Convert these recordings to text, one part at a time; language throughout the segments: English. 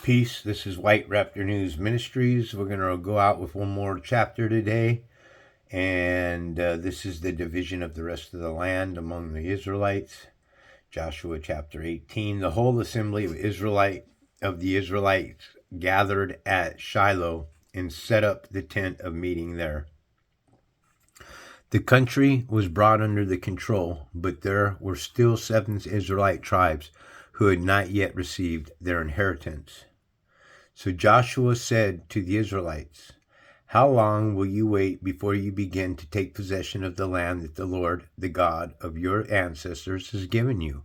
Peace. This is White Raptor News Ministries. We're going to go out with one more chapter today. And this is the division of the rest of the land among the Israelites. Joshua chapter 18. The whole assembly of the Israelites gathered at Shiloh and set up the tent of meeting there. The country was brought under the control, but there were still 7 Israelite tribes who had not yet received their inheritance. So Joshua said to the Israelites, "How long will you wait before you begin to take possession of the land that the Lord, the God of your ancestors, has given you?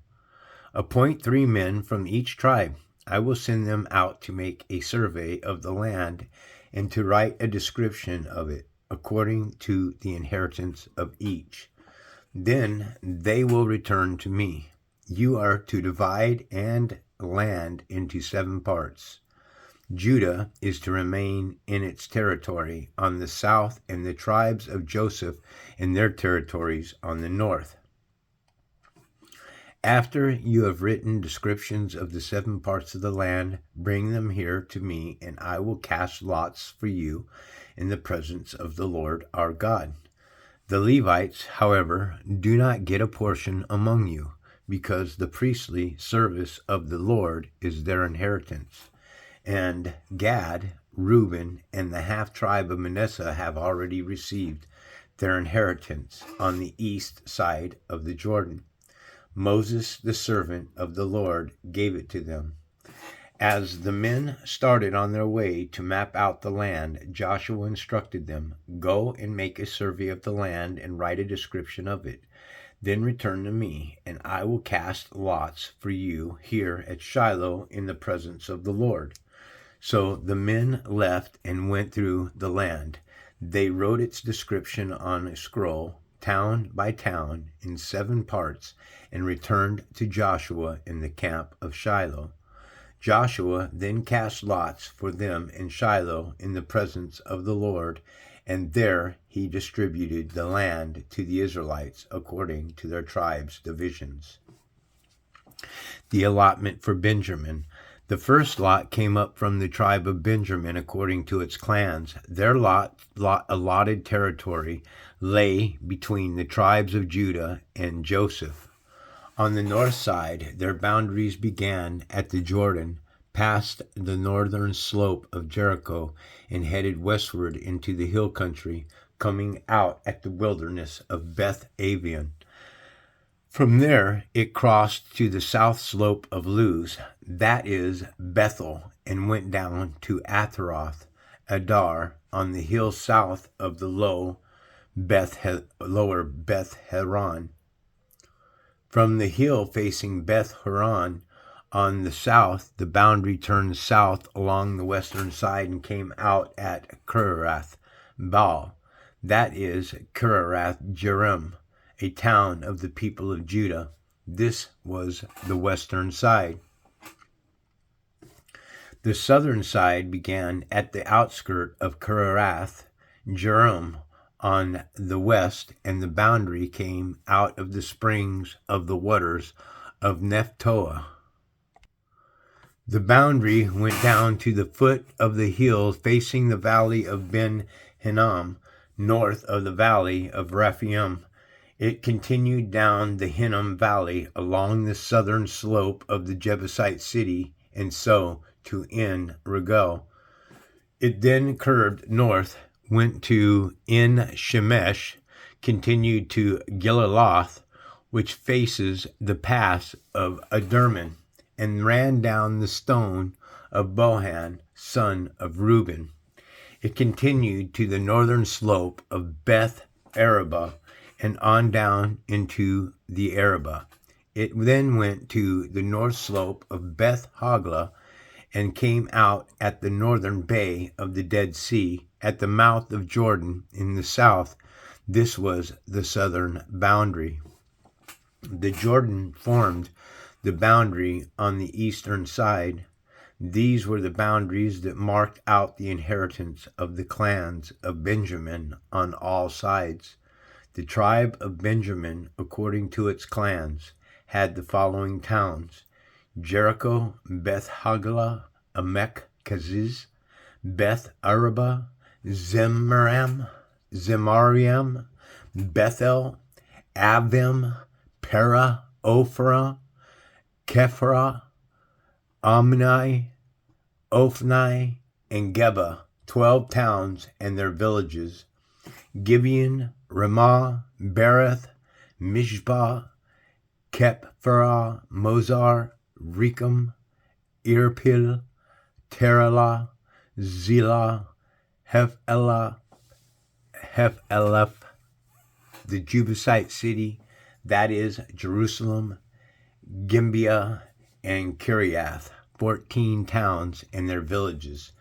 Appoint 3 men from each tribe. I will send them out to make a survey of the land and to write a description of it according to the inheritance of each. Then they will return to me. You are to divide and land into 7 parts. Judah is to remain in its territory on the south, and the tribes of Joseph in their territories on the north. After you have written descriptions of the 7 parts of the land, bring them here to me, and I will cast lots for you in the presence of the Lord our God. The Levites, however, do not get a portion among you, because the priestly service of the Lord is their inheritance. And Gad, Reuben, and the half-tribe of Manasseh have already received their inheritance on the east side of the Jordan. Moses, the servant of the Lord, gave it to them. As the men started on their way to map out the land, Joshua instructed them, "Go and make a survey of the land and write a description of it. Then return to me, and I will cast lots for you here at Shiloh in the presence of the Lord." So the men left and went through the land. They wrote its description on a scroll, town by town, in 7 parts, and returned to Joshua in the camp of Shiloh. Joshua then cast lots for them in Shiloh in the presence of the Lord, and there he distributed the land to the Israelites according to their tribes' divisions. The allotment for Benjamin. The first lot came up from the tribe of Benjamin according to its clans. Their allotted territory lay between the tribes of Judah and Joseph. On the north side, their boundaries began at the Jordan, past the northern slope of Jericho, and headed westward into the hill country, coming out at the wilderness of Beth Aven. From there, it crossed to the south slope of Luz, that is Bethel, and went down to Athroth Adar on the hill south of the lower Beth Horon. From the hill facing Beth Horon on the south, the boundary turned south along the western side and came out at Kerarath Baal, that is Kerarath Jearim, a town of the people of Judah. This was the western side. The southern side began at the outskirt of Kerarath Jearim on the west, and the boundary came out of the springs of the waters of Nephtoah. The boundary went down to the foot of the hill facing the valley of Ben Hinnom, north of the valley of Rephaim. It continued down the Hinnom Valley along the southern slope of the Jebusite city, and so to En Rogel. It then curved north, went to En Shemesh, continued to Gilaloth, which faces the pass of Adurman, and ran down the stone of Bohan, son of Reuben. It continued to the northern slope of Beth Araba and on down into the Araba. It then went to the north slope of Beth Hogla and came out at the northern bay of the Dead Sea, at the mouth of Jordan in the south. This was the southern boundary. The Jordan formed the boundary on the eastern side. These were the boundaries that marked out the inheritance of the clans of Benjamin on all sides. The tribe of Benjamin, according to its clans, had the following towns: Jericho, Beth Hogla, Emek Keziz, Beth Araba, Zemariam, Bethel, Avim, Pera, Ophrah, Kephra, Amni, Ophni, and Geba, 12 towns and their villages, Gibeon, Ramah, Bereth, Mishpah, Kephra, Mozar, Rechem, Irpil, Terah, Zillah, Hephelah, the Jebusite city, that is Jerusalem, Gibeah, and Kiriath, 14 towns and their villages.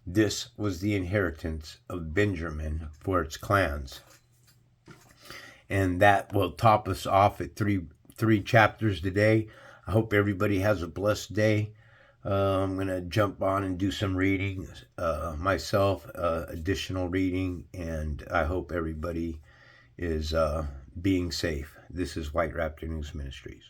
This was the inheritance of Benjamin for its clans. And that will top us off at three chapters today. I hope everybody has a blessed day. I'm going to jump on and do some reading myself, additional reading, and I hope everybody is being safe. This is White Raptor News Ministries.